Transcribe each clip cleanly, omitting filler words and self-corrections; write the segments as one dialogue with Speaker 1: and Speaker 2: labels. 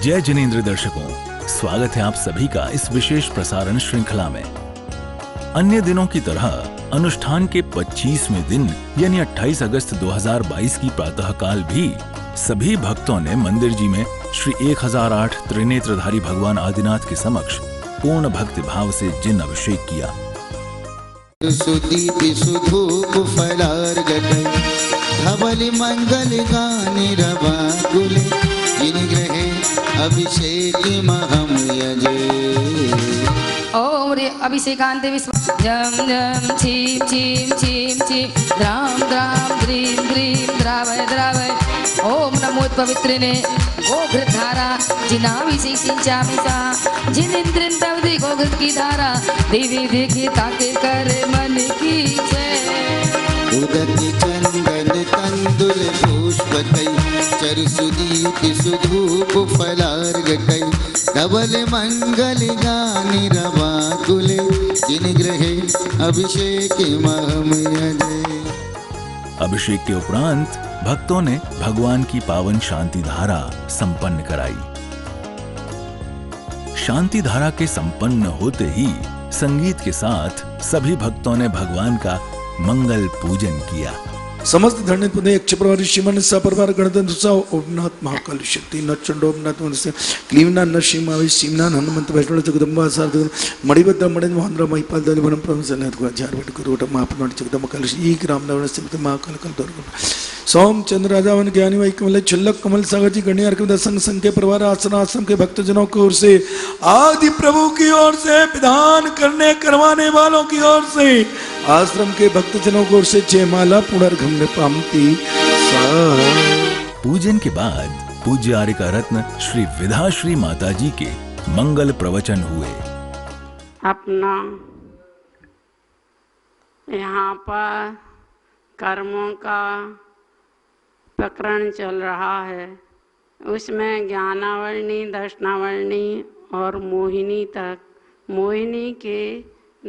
Speaker 1: जय जिनेंद्र दर्शकों, स्वागत है आप सभी का इस विशेष प्रसारण श्रृंखला में। अन्य दिनों की तरह अनुष्ठान के 25वें दिन यानी 28 अगस्त 2022 की प्रातःकाल भी सभी भक्तों ने मंदिर जी में श्री 1008 त्रिनेत्रधारी भगवान आदिनाथ के समक्ष पूर्ण भक्ति भाव से जिन अभिषेक किया।
Speaker 2: सुदीप सुधूप फलार गटै धवल मंगल गानि रवा गुले जिन ग्रहे अभिषेक महम यजे।
Speaker 3: ओम रे अभिषेकांते विश्व जम जम छीम छीम छीम छीम द्राम द्राम द्रीम द्रीम द्रावय द्रावय। ओम नमो पवित्रिने गोघृत धारा जिनाभिषेक सिंचामि सा जिनेंद्रन तवदि गोघृत की धारा देवी देखी ताके कर मन की जय।
Speaker 2: उदक चंदन तंदुल पुष्प तै चरु सुदीप सुधूप फलार गटै धवल मंगल गानि रवा कुले जिन ग्रहे अभिषेक महम यजे।
Speaker 1: अभिषेक के उपरांत भक्तों ने भगवान की पावन शांति धारा संपन्न कराई। शांति धारा के संपन्न होते ही संगीत के साथ सभी भक्तों ने भगवान का मंगल पूजन किया।
Speaker 4: समस्त धरणी पुण्य यक्ष प्रवारी श्रीमन सपरिवार गणतंत्र उत्सव ओमनाथ महाकाल शक्ति न चंडोमनाथ मनस्य क्लीमना न श्रीमावि सीमना हनुमंत वैष्णव जगदम्बा सार्थ मणिबद्ध मणि मोहनराव महिपाल दलिवनम प्रभुसन्नत को झारवट करोट महापनोट जगदम्बा काल श्री राम नवरन सिमत महाकाल कल दुर्ग सोम चंद्र राजावन ज्ञानी वै कमल छल्लक कमल सागर जी गणिया अर्क संग संघ के परिवार आश्रम आश्रम के भक्तजनों की ओर से आदि प्रभु की ओर से विधान करने करवाने वालों की ओर से आश्रम के भक्तजनों की ओर से जयमाला पुनर्गम में पामती।
Speaker 1: पूजन के बाद पूज्य आर्य का रत्न श्री विधाश्री माता जी के मंगल प्रवचन हुए।
Speaker 5: अपना यहाँ पर कर्मों का प्रकरण चल रहा है, उसमें ज्ञानावर्णी दर्शनावर्णी और मोहिनी तक मोहिनी के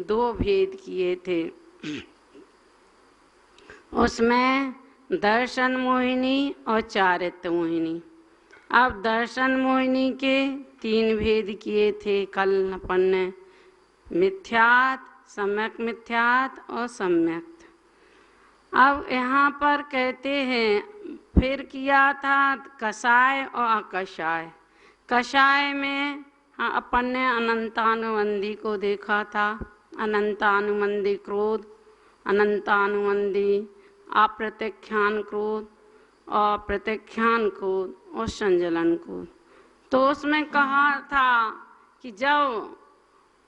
Speaker 5: 2 भेद किए थे। उसमें दर्शन मोहिनी और चारित्र मोहिनी। अब दर्शन मोहिनी के 3 भेद किए थे कल अपन ने, मिथ्यात, सम्यक मिथ्यात और सम्यक। अब यहाँ पर कहते हैं फिर किया था कषाय और अकषाय। कषाय में हाँ अपन ने अनंतानुबंधी को देखा था, अनंतानुबंधी क्रोध, अनंतानुबंधी अप्रत्यख्यान क्रोध और प्रत्यख्यान क्रोध और संजलन क्रोध। तो उसमें कहा था कि जब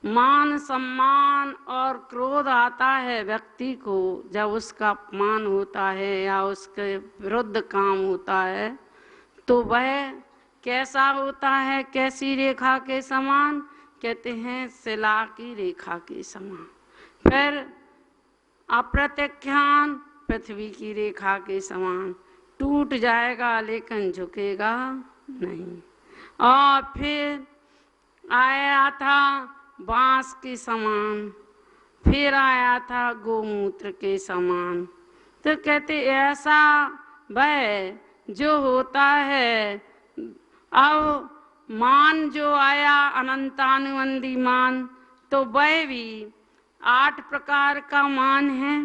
Speaker 5: मान सम्मान और क्रोध आता है व्यक्ति को, जब उसका अपमान होता है या उसके विरुद्ध काम होता है तो वह कैसा होता है, कैसी रेखा के समान, कहते हैं शिला की रेखा के समान। फिर अप्रत्यख्यान पृथ्वी की रेखा के समान, टूट जाएगा लेकिन झुकेगा नहीं। और फिर आया था बांस के समान, फिर आया था गोमूत्र के समान। तो कहते ऐसा वह जो होता है, अब मान जो आया अनंतानुबंधी मान, तो वह भी 8 प्रकार का मान है।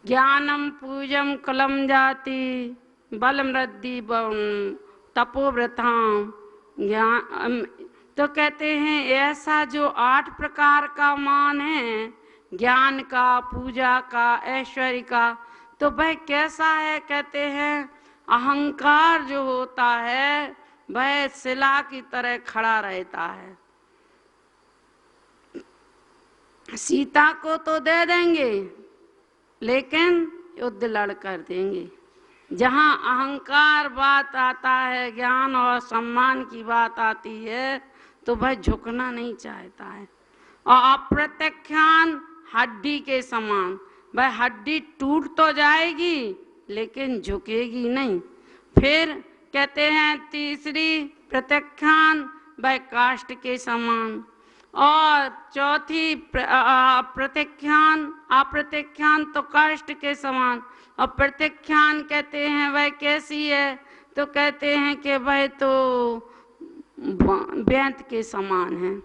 Speaker 5: ज्ञानम पूजम कलम जाति बल मृद्धि तपोव्रताम ज्ञान। तो कहते हैं ऐसा जो 8 प्रकार का मान है, ज्ञान का, पूजा का, ऐश्वर्य का, तो वह कैसा है, कहते हैं अहंकार जो होता है वह शिला की तरह खड़ा रहता है। सीता को तो दे देंगे लेकिन युद्ध लड़ कर देंगे। जहाँ अहंकार बात आता है, ज्ञान और सम्मान की बात आती है, तो वह झुकना नहीं चाहता है। और अप्रत्यख्यान हड्डी के समान, वह हड्डी टूट तो जाएगी लेकिन झुकेगी नहीं। फिर कहते हैं तीसरी प्रत्यख्यान, वह काष्ठ के समान। और चौथी प्रत्यख्यान, अप्रत्यख्यान तो काष्ठ के समान। और प्रत्यख्यान कहते हैं वह कैसी है, तो कहते हैं कि वह तो बेंत के समान है,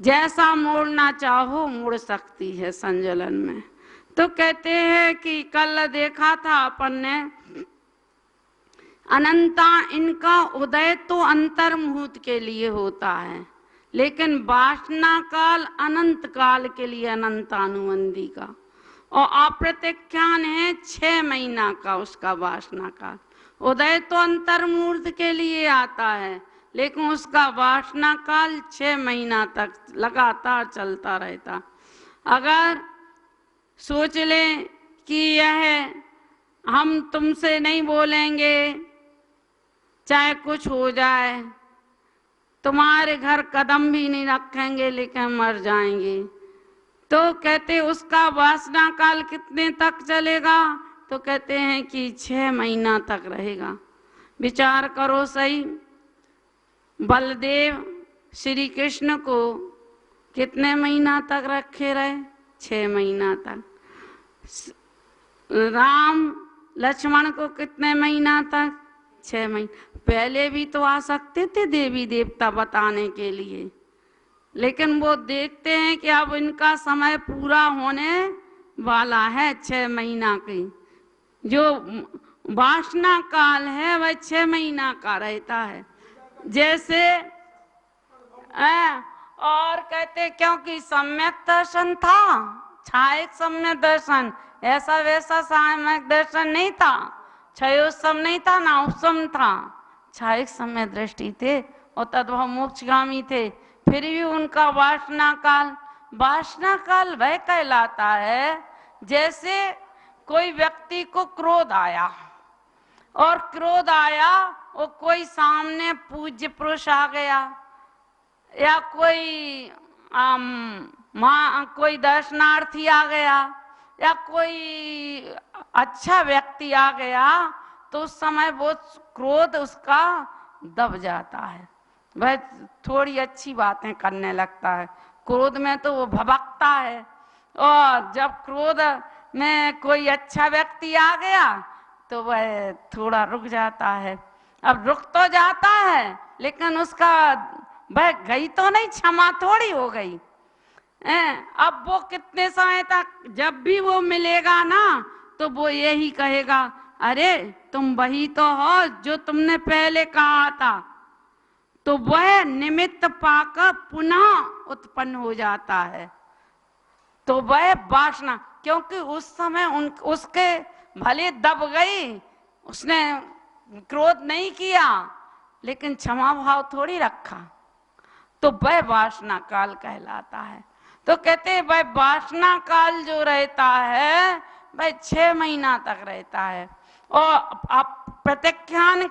Speaker 5: जैसा मोड़ना चाहो मुड़ सकती है संजलन में। तो कहते हैं कि कल देखा था अपन ने, अनंता इनका उदय तो अंतर्मुहूर्त के लिए होता है, लेकिन वासना काल अनंत काल के लिए अनंतानुबंधी का, और अप्रत्याख्यान है 6 महीना का उसका वासना काल। उदय तो अंतर्मुहूर्त के लिए आता है, लेकिन उसका वासना काल 6 महीना तक लगातार चलता रहता। अगर सोच लें कि यह हम तुमसे नहीं बोलेंगे चाहे कुछ हो जाए, तुम्हारे घर कदम भी नहीं रखेंगे लेकिन मर जाएंगे, तो कहते उसका वासना काल कितने तक चलेगा? तो कहते हैं कि 6 महीना तक रहेगा। विचार करो सही, बलदेव श्री कृष्ण को कितने महीना तक रखे रहे? 6 महीना तक। राम लक्ष्मण को कितने महीना तक? 6 महीने। पहले भी तो आ सकते थे देवी देवता बताने के लिए, लेकिन वो देखते हैं कि अब इनका समय पूरा होने वाला है। 6 महीना की जो वासना काल है वह 6 महीना का रहता है। जैसे और कहते क्योंकि सम्यक दर्शन था, छायक सम्यक दर्शन, ऐसा वैसा सम्यक दर्शन नहीं था, क्षयोत्सम नहीं था ना उपसम था, छायक सम्यक दृष्टि थे और तद्भव मोक्षगामी थे। फिर भी उनका वासना काल वह कहलाता है जैसे कोई व्यक्ति को क्रोध आया और कोई सामने पूज्य पुरुष आ गया या कोई दर्शनार्थी आ गया या कोई अच्छा व्यक्ति आ गया, तो उस समय वो क्रोध उसका दब जाता है, वह थोड़ी अच्छी बातें करने लगता है। क्रोध में तो वो भभकता है, और जब क्रोध में कोई अच्छा व्यक्ति आ गया तो वह थोड़ा रुक जाता है। अब रुक तो जाता है लेकिन उसका वह गई तो नहीं, क्षमा थोड़ी हो गई। अब वो कितने समय तक, जब भी वो मिलेगा ना तो वो यही कहेगा, अरे तुम वही तो हो जो तुमने पहले कहा था। तो वह निमित्त पाकर पुनः उत्पन्न हो जाता है। तो वह वासना, क्योंकि उस समय उसके भले दब गई, उसने क्रोध नहीं किया लेकिन क्षमा भाव थोड़ी रखा, तो वह वासना काल कहलाता है। तो कहते वह वासना काल जो रहता है वह 6 महीना तक रहता है, और अप्रत्याख्यान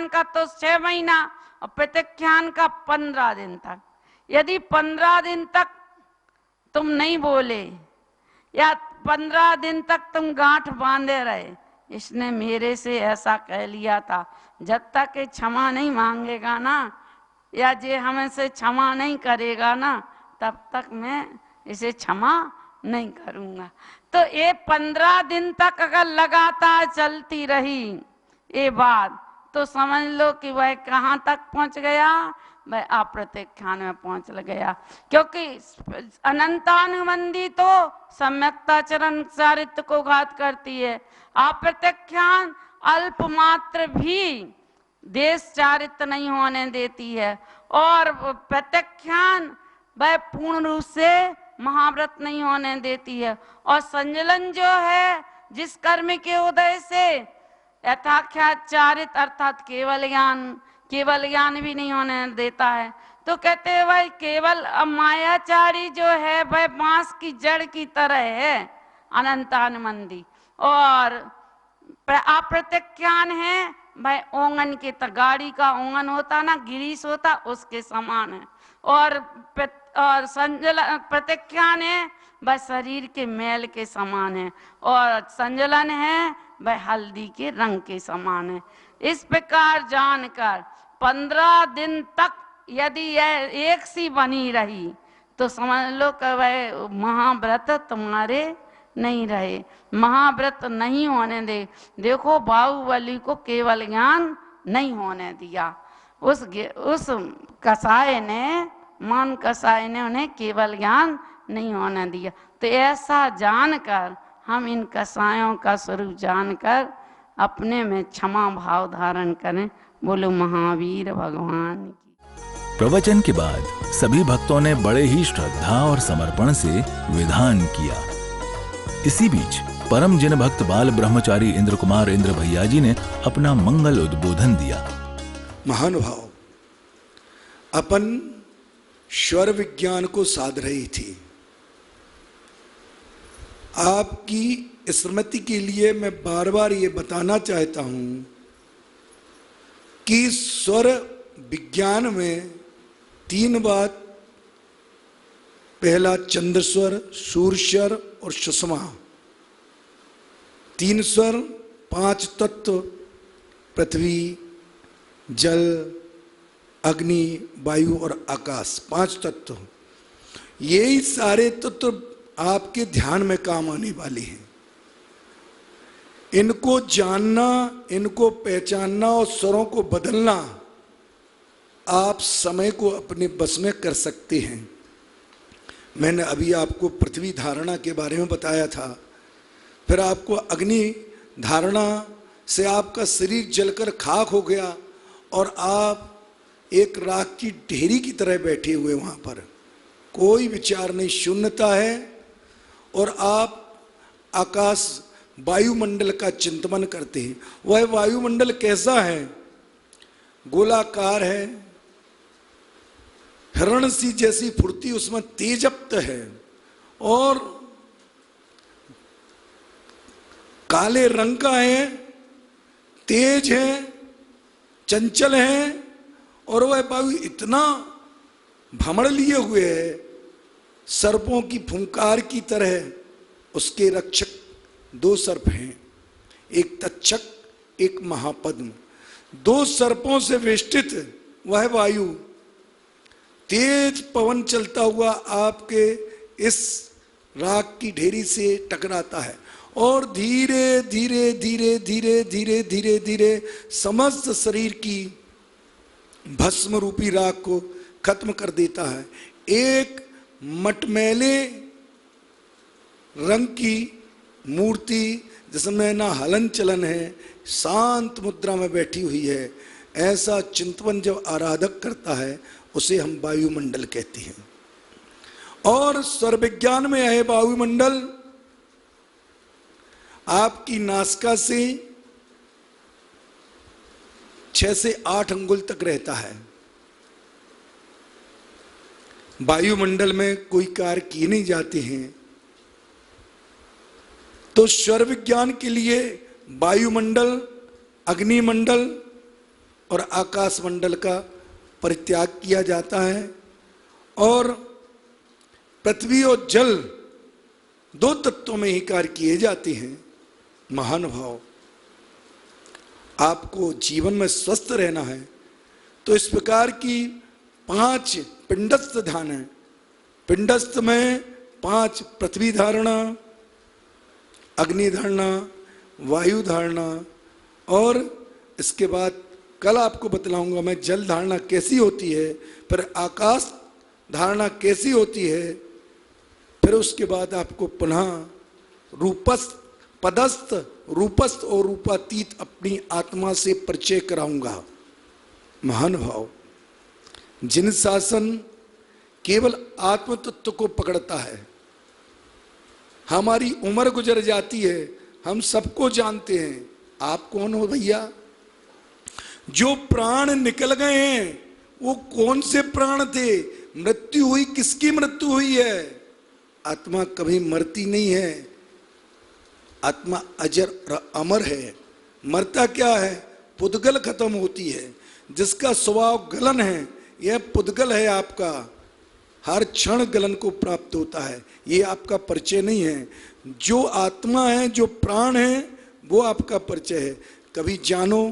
Speaker 5: का तो 6 महीना और प्रत्याख्यान का 15 दिन तक। यदि 15 दिन तक तुम नहीं बोले या 15 दिन तक तुम गांठ बांधे रहे, इसने मेरे से ऐसा कह लिया था, जब तक ये क्षमा नहीं मांगेगा ना या ये हमें से क्षमा नहीं करेगा ना, तब तक मैं इसे क्षमा नहीं करूंगा। तो ये 15 दिन तक अगर लगातार चलती रही ये बात, तो समझ लो कि वह कहाँ तक पहुंच गया, वह अप्रत्याख्यान में पहुंच गया। क्योंकि अनंतानुबंधी तो सम्यक्ताचरण चारित्र को घात करती है, अप्रत्याख्यान अल्प मात्र भी देश चारित्र नहीं होने देती है, और प्रत्याख्यान वह पूर्ण रूप से महाव्रत नहीं होने देती है। और संजलन जो है जिस कर्म के उदय से यथाख्यात चारित अर्थात केवल ज्ञान भी नहीं होने देता है। तो कहते हैं भाई केवल मायाचारी जो है वह बांस की जड़ की तरह है अनंतानुबंधी, और अप्रत्याख्यान है भाई ओंगन के गाड़ी का ओंगन होता ना, गिरीश होता, उसके समान है। और संजलन प्रत्याख्यान है वह शरीर के मैल के समान है, और संजलन है वह हल्दी के रंग के समान है। इस प्रकार जानकर 15 दिन तक यदि यह एक सी बनी रही तो समझ लो कि वह महाव्रत तुम्हारे नहीं रहे, महाव्रत नहीं होने दे। देखो बाहुबली को केवल ज्ञान नहीं होने दिया, उस कसाई ने, मान कसाई ने उन्हें केवल ज्ञान नहीं होने दिया। तो ऐसा जानकर हम इन कसायों का स्वरूप जानकर अपने में क्षमा भाव धारण करें। बोलो महावीर भगवान की।
Speaker 1: प्रवचन के बाद सभी भक्तों ने बड़े ही श्रद्धा और समर्पण से विधान किया। इसी बीच परम जिन भक्त बाल ब्रह्मचारी इंद्र कुमार इंद्र भैया जी ने अपना मंगल उद्बोधन दिया।
Speaker 4: महानुभाव, अपन स्वर विज्ञान को साध रही थी। आपकी स्मृति के लिए मैं बार बार ये बताना चाहता हूं कि स्वर विज्ञान में 3 बात, पहला चंद्र स्वर, सूर्य स्वर और सुषमा, 3 स्वर, 5 तत्व, पृथ्वी, जल, अग्नि, वायु और आकाश, 5 तत्व। यही सारे तत्व आपके ध्यान में काम आने वाले हैं। इनको जानना, इनको पहचानना और स्वरों को बदलना आप समय को अपने बस में कर सकते हैं। मैंने अभी आपको पृथ्वी धारणा के बारे में बताया था, फिर आपको अग्नि धारणा से आपका शरीर जलकर खाक हो गया और आप एक राख की ढेरी की तरह बैठे हुए वहां पर, कोई विचार नहीं, शून्यता है। और आप आकाश वायुमंडल का चिंतन करते हैं। वह वायुमंडल कैसा है? गोलाकार है, हिरण सी जैसी फुर्ती उसमें तेजप्त है और काले रंग का है, तेज है, चंचल है और वह वायु इतना भ्रमण लिए हुए है, सर्पों की फुंकार की तरह। उसके रक्षक 2 सर्प हैं, एक तक्षक, एक महापद्म। 2 सर्पों से वेष्टित वह वायु तेज पवन चलता हुआ आपके इस राख की ढेरी से टकराता है और धीरे धीरे धीरे धीरे धीरे धीरे धीरे समस्त शरीर की भस्म रूपी राख को खत्म कर देता है। एक मटमैले रंग की मूर्ति जिसमें ना हलन चलन है, शांत मुद्रा में बैठी हुई है, ऐसा चिंतन जब आराधक करता है उसे हम वायुमंडल कहते हैं। और सर्वविज्ञान में है वायुमंडल आपकी नासिका से 6 से 8 अंगुल तक रहता है। वायुमंडल में कोई कार्य किए नहीं जाते हैं, तो स्वर विज्ञान के लिए वायुमंडल, अग्निमंडल और आकाश मंडल का परित्याग किया जाता है और पृथ्वी और जल 2 तत्वों में ही कार्य किए जाते हैं। महानुभाव, आपको जीवन में स्वस्थ रहना है तो इस प्रकार की 5 पिंडस्थ ध्यान है। पिंडस्थ में 5 पृथ्वी धारणा, अग्नि धारणा, वायु धारणा और इसके बाद कल आपको बतलाऊंगा मैं जल धारणा कैसी होती है, फिर आकाश धारणा कैसी होती है, फिर उसके बाद आपको पुनः रूपस्थ, पदस्थ, रूपस्थ और रूपातीत अपनी आत्मा से परिचय कराऊंगा। महानुभाव, जिन शासन केवल आत्म तत्व को पकड़ता है, हमारी उम्र गुजर जाती है, हम सबको जानते हैं। आप कौन हो भैया? जो प्राण निकल गए हैं वो कौन से प्राण थे? मृत्यु हुई, किसकी मृत्यु हुई है? आत्मा कभी मरती नहीं है, आत्मा अजर और अमर है। मरता क्या है? पुद्गल खत्म होती है। जिसका स्वभाव गलन है, यह पुद्गल है आपका, हर क्षण गलन को प्राप्त होता है, ये आपका परिचय नहीं है। जो आत्मा है, जो प्राण है, वो आपका परिचय है। कभी जानो,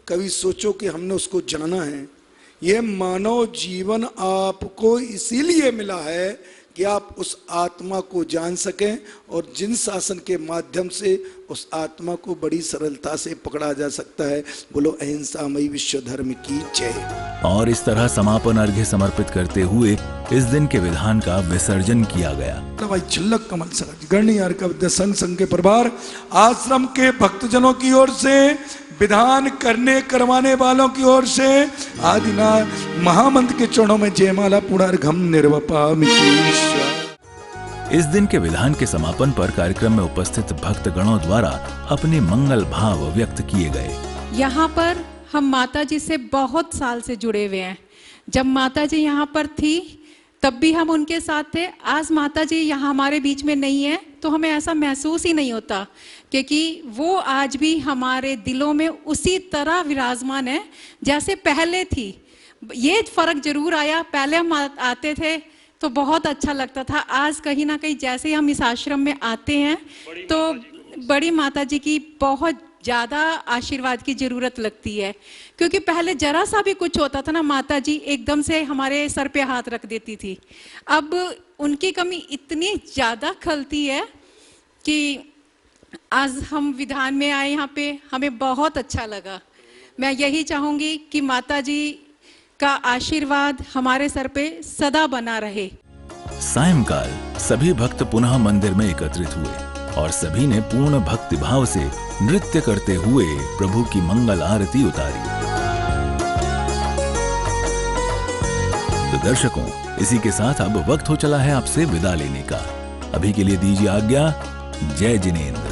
Speaker 4: कभी सोचो कि हमने उसको जाना है। यह मानव जीवन आपको इसीलिए मिला है कि आप उस आत्मा को जान सकें और जिन शासन के माध्यम से उस आत्मा को बड़ी सरलता से पकड़ा जा सकता है। बोलो अहिंसामयी विश्व धर्म की जय।
Speaker 1: और इस तरह समापन अर्घ्य समर्पित करते हुए इस दिन के विधान का विसर्जन किया गया।
Speaker 4: भाई चिल्लक कमल सराज गणियार का विद्या संघ के प्रभार आश्रम के भक्तजनों की ओर से, विधान करने करवाने वालों की ओर से आदिनाथ महामंत्र के चरणों में जयमाला पुनर्घम निर्वपामि।
Speaker 1: इस दिन के विधान के समापन पर कार्यक्रम में उपस्थित भक्तगणों द्वारा अपने मंगल भाव व्यक्त किए गए।
Speaker 6: यहाँ पर हम माता जी से बहुत साल से जुड़े हुए हैं। जब माता जी यहाँ पर थी तब भी हम उनके साथ थे। आज माता जी यहाँ हमारे बीच में नहीं है तो हमें ऐसा महसूस ही नहीं होता, क्योंकि वो आज भी हमारे दिलों में उसी तरह विराजमान है जैसे पहले थी। ये फर्क जरूर आया, पहले हम आते थे तो बहुत अच्छा लगता था। आज कहीं ना कहीं जैसे हम इस आश्रम में आते हैं तो बड़ी माता जी की बहुत ज़्यादा आशीर्वाद की ज़रूरत लगती है, क्योंकि पहले जरा सा भी कुछ होता था ना, माता जी एकदम से हमारे सर पे हाथ रख देती थी। अब उनकी कमी इतनी ज़्यादा खलती है कि आज हम विधान में आए यहाँ पे, हमें बहुत अच्छा लगा। मैं यही चाहूँगी कि माता जी का आशीर्वाद हमारे सर पे सदा बना रहे।
Speaker 1: सायंकाल सभी भक्त पुनः मंदिर में एकत्रित हुए और सभी ने पूर्ण भक्ति भाव से नृत्य करते हुए प्रभु की मंगल आरती उतारी। तो दर्शकों, इसी के साथ अब वक्त हो चला है आपसे विदा लेने का। अभी के लिए दीजिए आज्ञा। जय जिनेंद्र।